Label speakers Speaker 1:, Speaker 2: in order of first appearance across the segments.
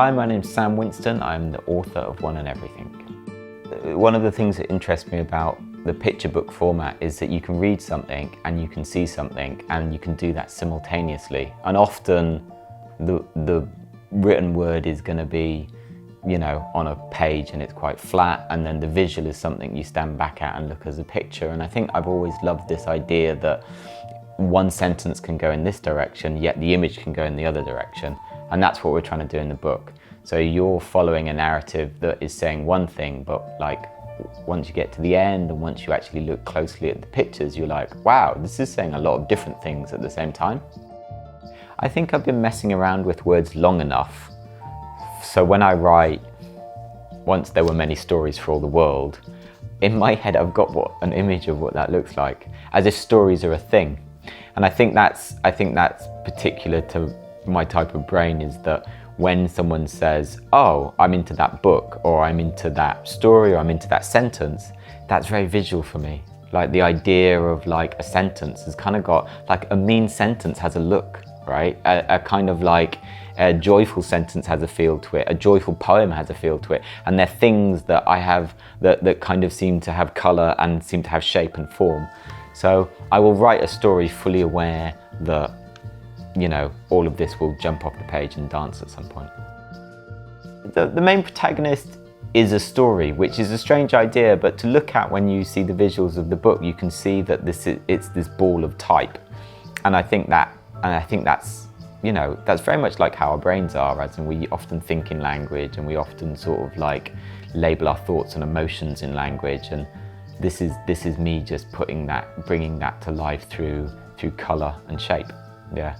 Speaker 1: Hi, my name's Sam Winston. I'm the author of One and Everything. One of the things that interests me about the picture book format is that you can read something and you can see something and you can do that simultaneously. And often the written word is going to be, you know, on a page and it's quite flat, and then the visual is something you stand back at and look as a picture. And I think I've always loved this idea that one sentence can go in this direction, yet the image can go in the other direction. And that's what we're trying to do in the book. So you're following a narrative that is saying one thing, but like once you get to the end and once you actually look closely at the pictures, you're like, wow, this is saying a lot of different things at the same time. I think I've been messing around with words long enough. So when I write, once there were many stories for all the world, in my head I've got an image of what that looks like, as if stories are a thing. And I think that's particular to my type of brain, is that when someone says, oh, I'm into that book, or I'm into that story, or I'm into that sentence, that's very visual for me. Like the idea of like a sentence has kind of got, like a mean sentence has a look, right? A kind of like a joyful sentence has a feel to it, a joyful poem has a feel to it. And they're things that I have that kind of seem to have color and seem to have shape and form. So I will write a story fully aware that, you know, all of this will jump off the page and dance at some point. The main protagonist is a story, which is a strange idea, but to look at when you see the visuals of the book, you can see that it's this ball of type. And I think that's, you know, that's very much like how our brains are, as in we often think in language and we often sort of like label our thoughts and emotions in language. And this is me just bringing that to life through color and shape. Yeah.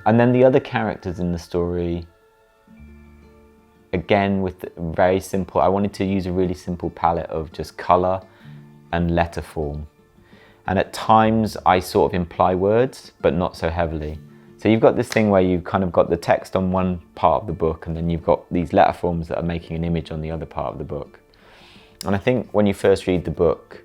Speaker 1: And then the other characters in the story, again, with very simple, I wanted to use a really simple palette of just color and letter form. And at times I sort of imply words, but not so heavily. So you've got this thing where you've kind of got the text on one part of the book, and then you've got these letter forms that are making an image on the other part of the book. And I think when you first read the book,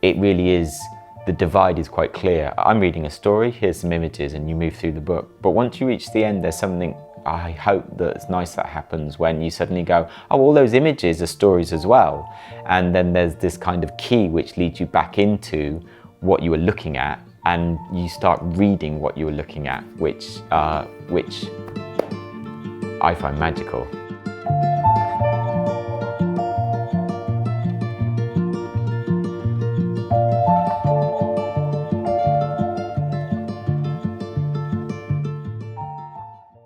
Speaker 1: it really is, the divide is quite clear. I'm reading a story, here's some images, and you move through the book. But once you reach the end, there's something, I hope that it's nice that happens, when you suddenly go, oh, all those images are stories as well. And then there's this kind of key which leads you back into what you were looking at, and you start reading what you were looking at, which I find magical.